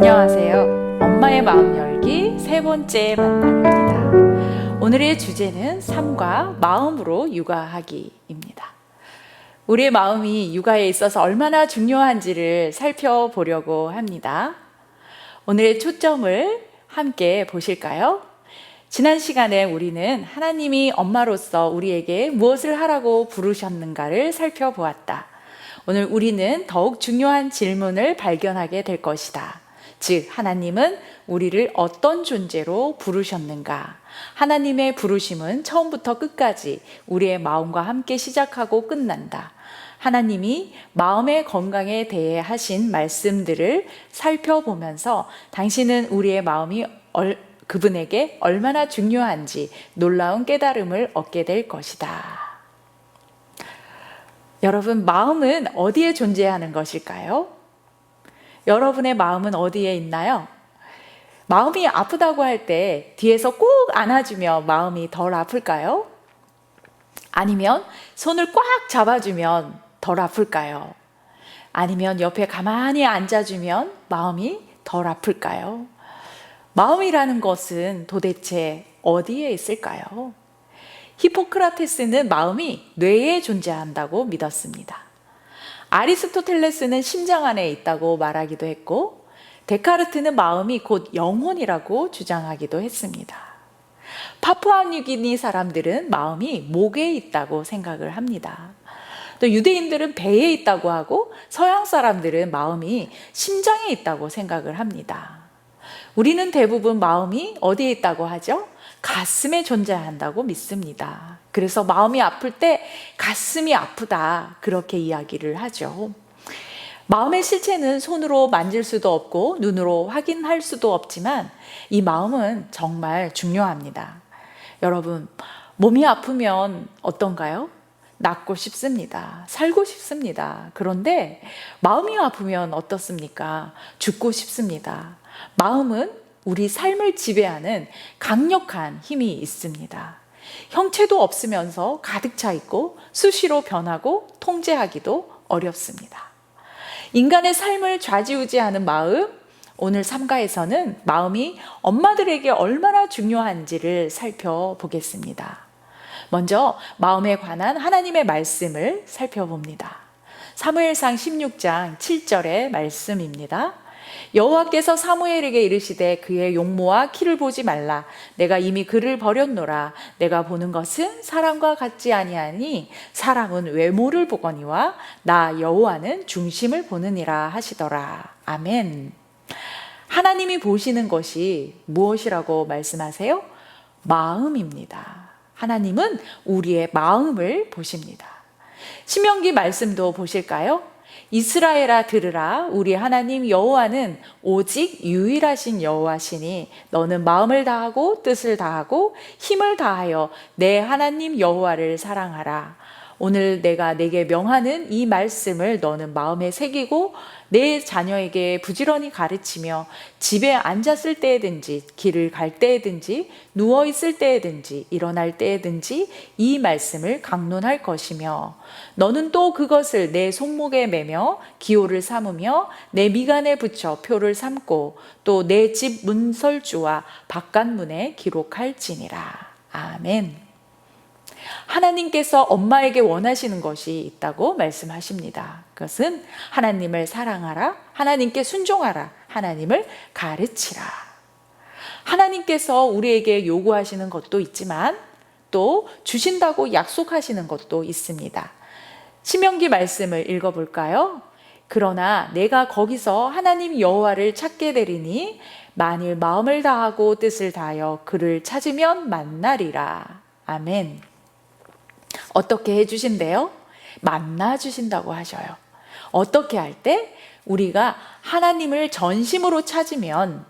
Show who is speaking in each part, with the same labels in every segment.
Speaker 1: 안녕하세요. 엄마의 마음 열기 세 번째 만남입니다. 오늘의 주제는 삶과 마음으로 육아하기입니다. 우리의 마음이 육아에 있어서 얼마나 중요한지를 살펴보려고 합니다. 오늘의 초점을 함께 보실까요? 지난 시간에 우리는 하나님이 엄마로서 우리에게 무엇을 하라고 부르셨는가를 살펴보았다. 오늘 우리는 더욱 중요한 질문을 발견하게 될 것이다. 즉, 하나님은 우리를 어떤 존재로 부르셨는가? 하나님의 부르심은 처음부터 끝까지 우리의 마음과 함께 시작하고 끝난다. 하나님이 마음의 건강에 대해 하신 말씀들을 살펴보면서 당신은 우리의 마음이 그분에게 얼마나 중요한지 놀라운 깨달음을 얻게 될 것이다. 여러분, 마음은 어디에 존재하는 것일까요? 여러분의 마음은 어디에 있나요? 마음이 아프다고 할 때 뒤에서 꼭 안아주면 마음이 덜 아플까요? 아니면 손을 꽉 잡아주면 덜 아플까요? 아니면 옆에 가만히 앉아주면 마음이 덜 아플까요? 마음이라는 것은 도대체 어디에 있을까요? 히포크라테스는 마음이 뇌에 존재한다고 믿었습니다. 아리스토텔레스는 심장 안에 있다고 말하기도 했고, 데카르트는 마음이 곧 영혼이라고 주장하기도 했습니다. 파푸아뉴기니 사람들은 마음이 목에 있다고 생각을 합니다. 또 유대인들은 배에 있다고 하고, 서양 사람들은 마음이 심장에 있다고 생각을 합니다. 우리는 대부분 마음이 어디에 있다고 하죠? 가슴에 존재한다고 믿습니다. 그래서 마음이 아플 때 가슴이 아프다, 그렇게 이야기를 하죠. 마음의 실체는 손으로 만질 수도 없고 눈으로 확인할 수도 없지만 이 마음은 정말 중요합니다. 여러분, 몸이 아프면 어떤가요? 낫고 싶습니다. 살고 싶습니다. 그런데 마음이 아프면 어떻습니까? 죽고 싶습니다. 마음은 우리 삶을 지배하는 강력한 힘이 있습니다. 형체도 없으면서 가득 차 있고 수시로 변하고 통제하기도 어렵습니다. 인간의 삶을 좌지우지하는 마음, 오늘 3가에서는 마음이 엄마들에게 얼마나 중요한지를 살펴보겠습니다. 먼저 마음에 관한 하나님의 말씀을 살펴봅니다. 사무엘상 16장 7절의 말씀입니다. 여호와께서 사무엘에게 이르시되 그의 용모와 키를 보지 말라. 내가 이미 그를 버렸노라. 내가 보는 것은 사람과 같지 아니하니 사람은 외모를 보거니와 나 여호와는 중심을 보느니라 하시더라. 아멘. 하나님이 보시는 것이 무엇이라고 말씀하세요? 마음입니다. 하나님은 우리의 마음을 보십니다. 신명기 말씀도 보실까요? 이스라엘아 들으라. 우리 하나님 여호와는 오직 유일하신 여호와시니 너는 마음을 다하고 뜻을 다하고 힘을 다하여 내 하나님 여호와를 사랑하라. 오늘 내가 내게 명하는 이 말씀을 너는 마음에 새기고 내 자녀에게 부지런히 가르치며 집에 앉았을 때에든지 길을 갈 때에든지 누워있을 때에든지 일어날 때에든지 이 말씀을 강론할 것이며 너는 또 그것을 내 손목에 매며 기호를 삼으며 내 미간에 붙여 표를 삼고 또 내 집 문설주와 바깥문에 기록할지니라. 아멘. 하나님께서 엄마에게 원하시는 것이 있다고 말씀하십니다. 그것은 하나님을 사랑하라, 하나님께 순종하라, 하나님을 가르치라. 하나님께서 우리에게 요구하시는 것도 있지만 또 주신다고 약속하시는 것도 있습니다. 신명기 말씀을 읽어볼까요? 그러나 내가 거기서 하나님 여호와를 찾게 되리니 만일 마음을 다하고 뜻을 다하여 그를 찾으면 만나리라. 아멘. 어떻게 해주신대요? 만나주신다고 하셔요. 어떻게 할 때? 우리가 하나님을 전심으로 찾으면,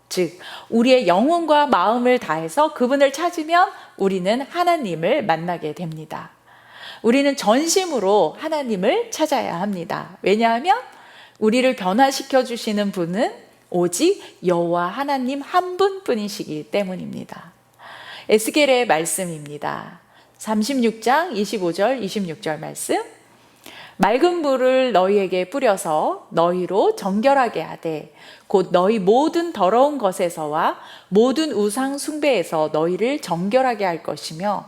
Speaker 1: 즉 우리의 영혼과 마음을 다해서 그분을 찾으면 우리는 하나님을 만나게 됩니다. 우리는 전심으로 하나님을 찾아야 합니다. 왜냐하면 우리를 변화시켜 주시는 분은 오직 여호와 하나님 한 분뿐이시기 때문입니다. 에스겔의 말씀입니다. 36장 25절 26절 말씀. 맑은 물을 너희에게 뿌려서 너희로 정결하게 하되 곧 너희 모든 더러운 것에서와 모든 우상 숭배에서 너희를 정결하게 할 것이며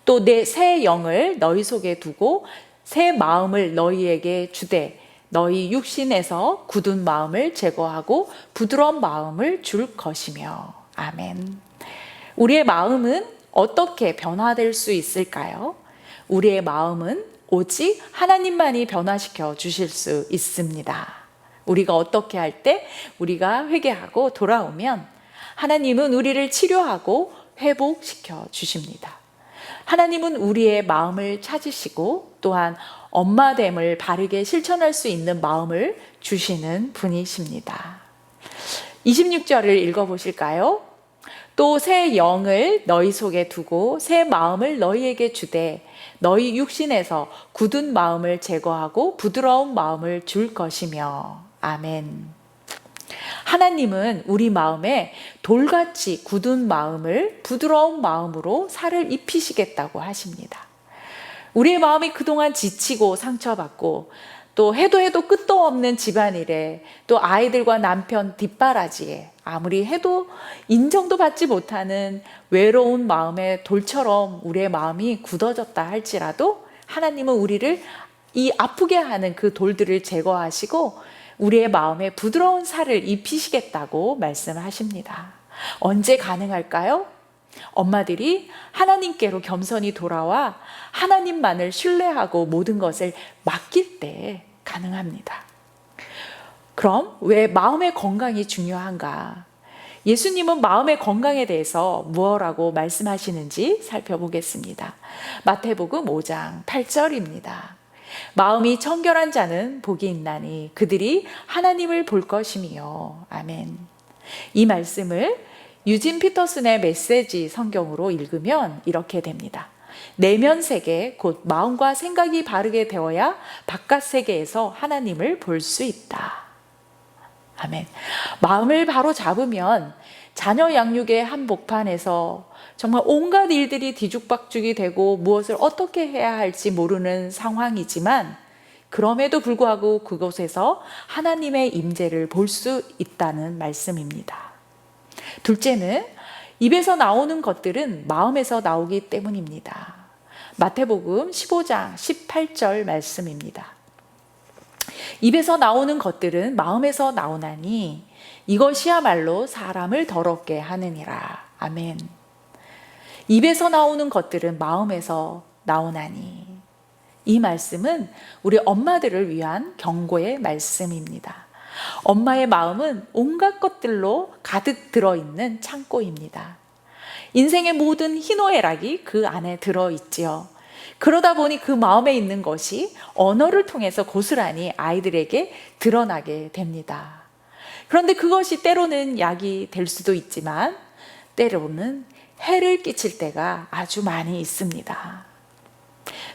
Speaker 1: 또 내 새 영을 너희 속에 두고 새 마음을 너희에게 주되 너희 육신에서 굳은 마음을 제거하고 부드러운 마음을 줄 것이며. 아멘. 우리의 마음은 어떻게 변화될 수 있을까요? 우리의 마음은 오직 하나님만이 변화시켜 주실 수 있습니다. 우리가 어떻게 할 때 우리가 회개하고 돌아오면 하나님은 우리를 치료하고 회복시켜 주십니다. 하나님은 우리의 마음을 찾으시고 또한 엄마됨을 바르게 실천할 수 있는 마음을 주시는 분이십니다. 26절을 읽어보실까요? 또 새 영을 너희 속에 두고 새 마음을 너희에게 주되 너희 육신에서 굳은 마음을 제거하고 부드러운 마음을 줄 것이며. 아멘. 하나님은 우리 마음에 돌같이 굳은 마음을 부드러운 마음으로 살을 입히시겠다고 하십니다. 우리의 마음이 그동안 지치고 상처받고 또 해도 끝도 없는 집안일에 또 아이들과 남편 뒷바라지에 아무리 해도 인정도 받지 못하는 외로운 마음의 돌처럼 우리의 마음이 굳어졌다 할지라도 하나님은 우리를 이 아프게 하는 그 돌들을 제거하시고 우리의 마음에 부드러운 살을 입히시겠다고 말씀하십니다. 언제 가능할까요? 엄마들이 하나님께로 겸손히 돌아와 하나님만을 신뢰하고 모든 것을 맡길 때 가능합니다. 그럼 왜 마음의 건강이 중요한가? 예수님은 마음의 건강에 대해서 무엇라고 말씀하시는지 살펴보겠습니다. 마태복음 5장 8절입니다. 마음이 청결한 자는 복이 있나니 그들이 하나님을 볼 것이며. 아멘. 이 말씀을 유진 피터슨의 메시지 성경으로 읽으면 이렇게 됩니다. 내면 세계, 곧 마음과 생각이 바르게 되어야 바깥 세계에서 하나님을 볼 수 있다. 아멘. 마음을 바로 잡으면 자녀 양육의 한복판에서 정말 온갖 일들이 뒤죽박죽이 되고 무엇을 어떻게 해야 할지 모르는 상황이지만 그럼에도 불구하고 그곳에서 하나님의 임재를 볼 수 있다는 말씀입니다. 둘째는 입에서 나오는 것들은 마음에서 나오기 때문입니다. 마태복음 15장 18절 말씀입니다. 입에서 나오는 것들은 마음에서 나오나니 이것이야말로 사람을 더럽게 하느니라. 아멘. 입에서 나오는 것들은 마음에서 나오나니. 이 말씀은 우리 엄마들을 위한 경고의 말씀입니다. 엄마의 마음은 온갖 것들로 가득 들어있는 창고입니다. 인생의 모든 희노애락이 그 안에 들어있지요. 그러다 보니 그 마음에 있는 것이 언어를 통해서 고스란히 아이들에게 드러나게 됩니다. 그런데 그것이 때로는 약이 될 수도 있지만 때로는 해를 끼칠 때가 아주 많이 있습니다.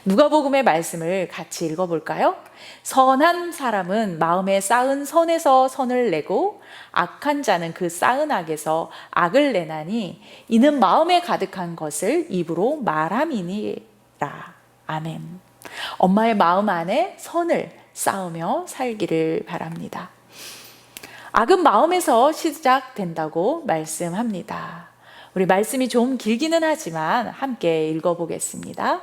Speaker 1: 누가복음의 말씀을 같이 읽어볼까요? 선한 사람은 마음에 쌓은 선에서 선을 내고 악한 자는 그 쌓은 악에서 악을 내나니 이는 마음에 가득한 것을 입으로 말함이니라. 아멘. 엄마의 마음 안에 선을 쌓으며 살기를 바랍니다. 악은 마음에서 시작된다고 말씀합니다. 우리 말씀이 좀 길기는 하지만 함께 읽어보겠습니다.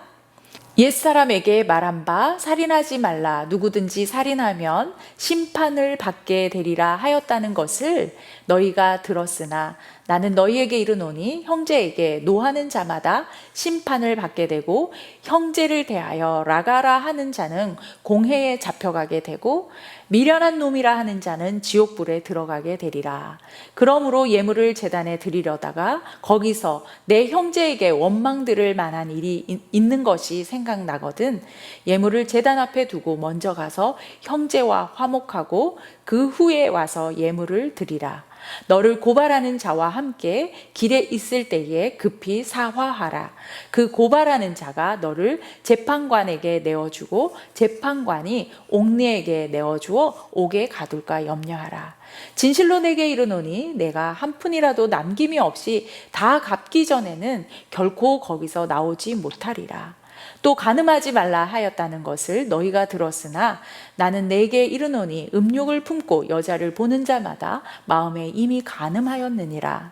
Speaker 1: 옛사람에게 말한 바 살인하지 말라 누구든지 살인하면 심판을 받게 되리라 하였다는 것을 너희가 들었으나 나는 너희에게 이르노니 형제에게 노하는 자마다 심판을 받게 되고 형제를 대하여 라가라 하는 자는 공회에 잡혀가게 되고 미련한 놈이라 하는 자는 지옥불에 들어가게 되리라. 그러므로 예물을 제단에 드리려다가 거기서 내 형제에게 원망 들을 만한 일이 있는 것이 생각나거든 예물을 제단 앞에 두고 먼저 가서 형제와 화목하고 그 후에 와서 예물을 드리라. 너를 고발하는 자와 함께 길에 있을 때에 급히 사화하라. 그 고발하는 자가 너를 재판관에게 내어주고 재판관이 옥리에게 내어주어 옥에 가둘까 염려하라. 진실로 내게 이르노니 내가 한 푼이라도 남김이 없이 다 갚기 전에는 결코 거기서 나오지 못하리라. 또 간음하지 말라 하였다는 것을 너희가 들었으나 나는 내게 이르노니 음욕을 품고 여자를 보는 자마다 마음에 이미 간음하였느니라.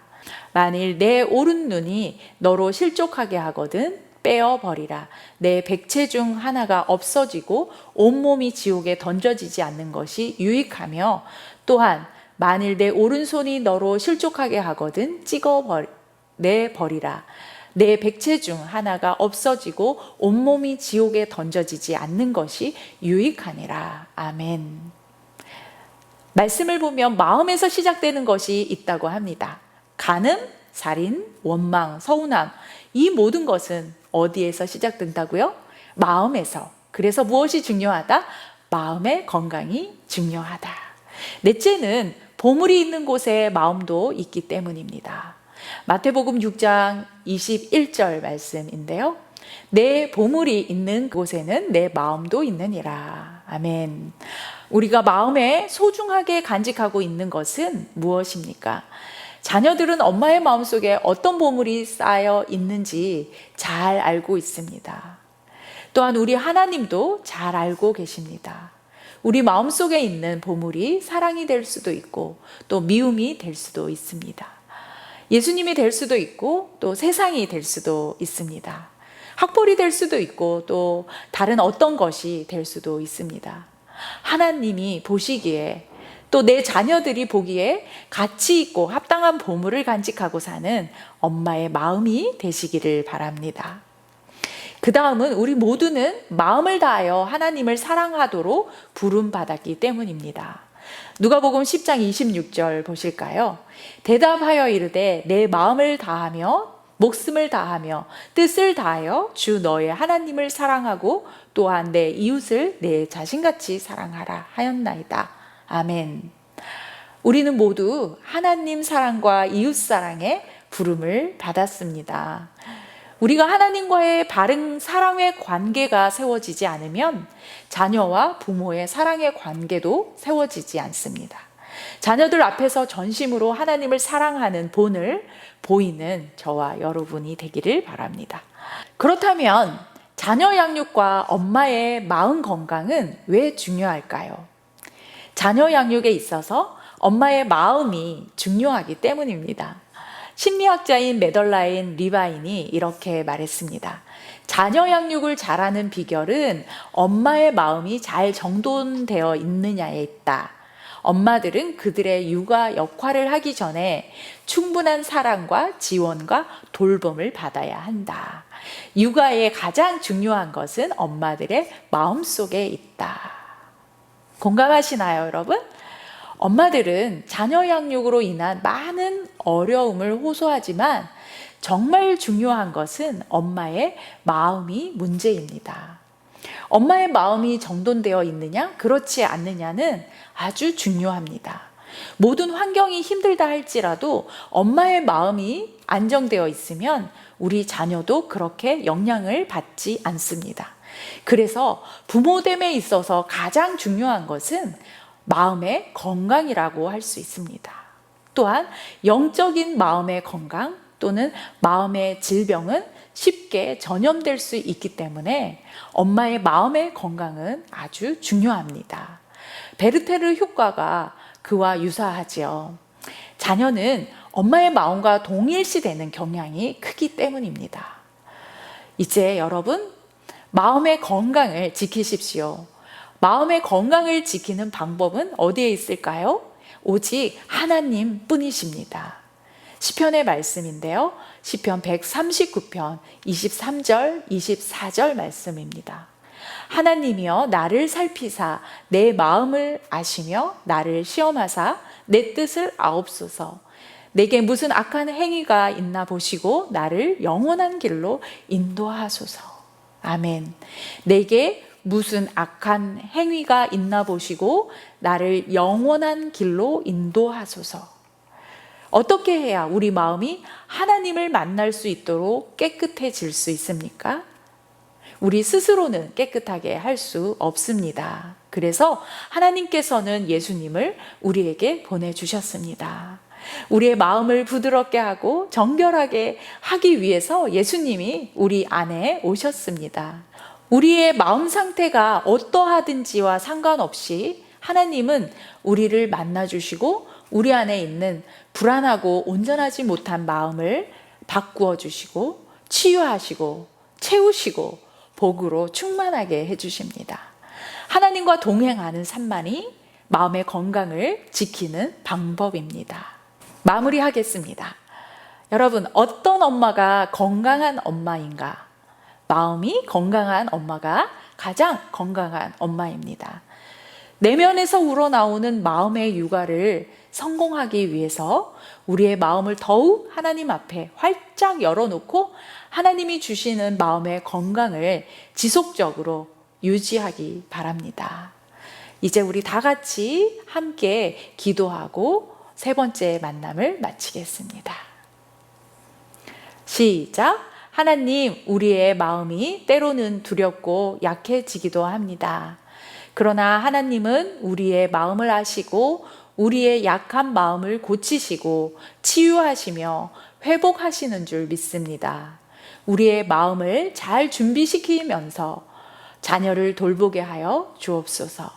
Speaker 1: 만일 내 오른 눈이 너로 실족하게 하거든 빼어 버리라. 내 백체 중 하나가 없어지고 온몸이 지옥에 던져지지 않는 것이 유익하며, 또한 만일 내 오른손이 너로 실족하게 하거든 내 버리라. 내 백체 중 하나가 없어지고 온몸이 지옥에 던져지지 않는 것이 유익하니라. 아멘. 말씀을 보면 마음에서 시작되는 것이 있다고 합니다. 간음, 살인, 원망, 서운함, 이 모든 것은 어디에서 시작된다고요? 마음에서. 그래서 무엇이 중요하다? 마음의 건강이 중요하다. 넷째는 보물이 있는 곳에 마음도 있기 때문입니다. 마태복음 6장 21절 말씀인데요. 내 보물이 있는 곳에는 내 마음도 있느니라. 아멘. 우리가 마음에 소중하게 간직하고 있는 것은 무엇입니까? 자녀들은 엄마의 마음속에 어떤 보물이 쌓여 있는지 잘 알고 있습니다. 또한 우리 하나님도 잘 알고 계십니다. 우리 마음속에 있는 보물이 사랑이 될 수도 있고 또 미움이 될 수도 있습니다. 예수님이 될 수도 있고 또 세상이 될 수도 있습니다. 학벌이 될 수도 있고 또 다른 어떤 것이 될 수도 있습니다. 하나님이 보시기에 또 내 자녀들이 보기에 가치 있고 합당한 보물을 간직하고 사는 엄마의 마음이 되시기를 바랍니다. 그 다음은 우리 모두는 마음을 다하여 하나님을 사랑하도록 부름받았기 때문입니다. 누가복음 10장 26절 보실까요? 대답하여 이르되 내 마음을 다하며 목숨을 다하며 뜻을 다하여 주 너의 하나님을 사랑하고 또한 내 이웃을 내 자신같이 사랑하라 하였나이다. 아멘. 우리는 모두 하나님 사랑과 이웃 사랑의 부름을 받았습니다. 우리가 하나님과의 바른 사랑의 관계가 세워지지 않으면 자녀와 부모의 사랑의 관계도 세워지지 않습니다. 자녀들 앞에서 전심으로 하나님을 사랑하는 본을 보이는 저와 여러분이 되기를 바랍니다. 그렇다면 자녀 양육과 엄마의 마음 건강은 왜 중요할까요? 자녀 양육에 있어서 엄마의 마음이 중요하기 때문입니다. 심리학자인 메덜라인 리바인이 이렇게 말했습니다. 자녀 양육을 잘하는 비결은 엄마의 마음이 잘 정돈되어 있느냐에 있다. 엄마들은 그들의 육아 역할을 하기 전에 충분한 사랑과 지원과 돌봄을 받아야 한다. 육아의 가장 중요한 것은 엄마들의 마음속에 있다. 공감하시나요, 여러분? 엄마들은 자녀 양육으로 인한 많은 어려움을 호소하지만 정말 중요한 것은 엄마의 마음이 문제입니다. 엄마의 마음이 정돈되어 있느냐, 그렇지 않느냐는 아주 중요합니다. 모든 환경이 힘들다 할지라도 엄마의 마음이 안정되어 있으면 우리 자녀도 그렇게 영향을 받지 않습니다. 그래서 부모됨에 있어서 가장 중요한 것은 마음의 건강이라고 할 수 있습니다. 또한 영적인 마음의 건강 또는 마음의 질병은 쉽게 전염될 수 있기 때문에 엄마의 마음의 건강은 아주 중요합니다. 베르테르 효과가 그와 유사하지요. 자녀는 엄마의 마음과 동일시되는 경향이 크기 때문입니다. 이제 여러분, 마음의 건강을 지키십시오. 마음의 건강을 지키는 방법은 어디에 있을까요? 오직 하나님 뿐이십니다. 시편의 말씀인데요. 시편 139편 23절, 24절 말씀입니다. 하나님이여 나를 살피사 내 마음을 아시며 나를 시험하사 내 뜻을 아옵소서. 내게 무슨 악한 행위가 있나 보시고 나를 영원한 길로 인도하소서. 아멘. 내게 무슨 악한 행위가 있나 보시고 나를 영원한 길로 인도하소서. 어떻게 해야 우리 마음이 하나님을 만날 수 있도록 깨끗해질 수 있습니까? 우리 스스로는 깨끗하게 할 수 없습니다. 그래서 하나님께서는 예수님을 우리에게 보내주셨습니다. 우리의 마음을 부드럽게 하고 정결하게 하기 위해서 예수님이 우리 안에 오셨습니다. 우리의 마음 상태가 어떠하든지와 상관없이 하나님은 우리를 만나주시고 우리 안에 있는 불안하고 온전하지 못한 마음을 바꾸어 주시고 치유하시고 채우시고 복으로 충만하게 해주십니다. 하나님과 동행하는 삶만이 마음의 건강을 지키는 방법입니다. 마무리하겠습니다. 여러분, 어떤 엄마가 건강한 엄마인가? 마음이 건강한 엄마가 가장 건강한 엄마입니다. 내면에서 우러나오는 마음의 육아를 성공하기 위해서 우리의 마음을 더욱 하나님 앞에 활짝 열어놓고 하나님이 주시는 마음의 건강을 지속적으로 유지하기 바랍니다. 이제 우리 다 같이 함께 기도하고 세 번째 만남을 마치겠습니다. 시작. 하나님, 우리의 마음이 때로는 두렵고 약해지기도 합니다. 그러나 하나님은 우리의 마음을 아시고 우리의 약한 마음을 고치시고 치유하시며 회복하시는 줄 믿습니다. 우리의 마음을 잘 준비시키면서 자녀를 돌보게 하여 주옵소서.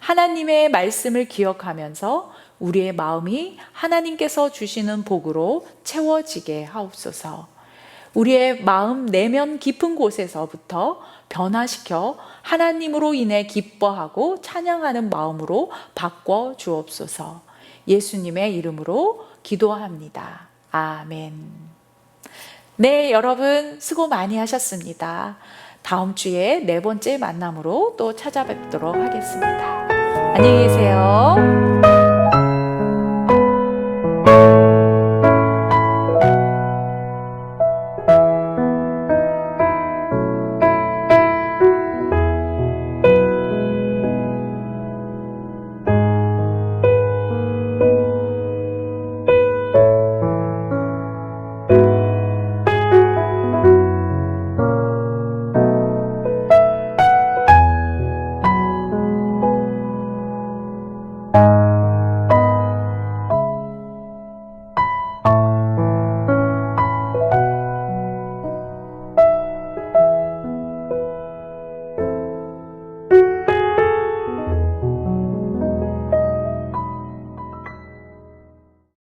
Speaker 1: 하나님의 말씀을 기억하면서 우리의 마음이 하나님께서 주시는 복으로 채워지게 하옵소서. 우리의 마음 내면 깊은 곳에서부터 변화시켜 하나님으로 인해 기뻐하고 찬양하는 마음으로 바꿔 주옵소서. 예수님의 이름으로 기도합니다. 아멘. 네, 여러분 수고 많이 하셨습니다. 다음 주에 네 번째 만남으로 또 찾아뵙도록 하겠습니다. 안녕히 계세요.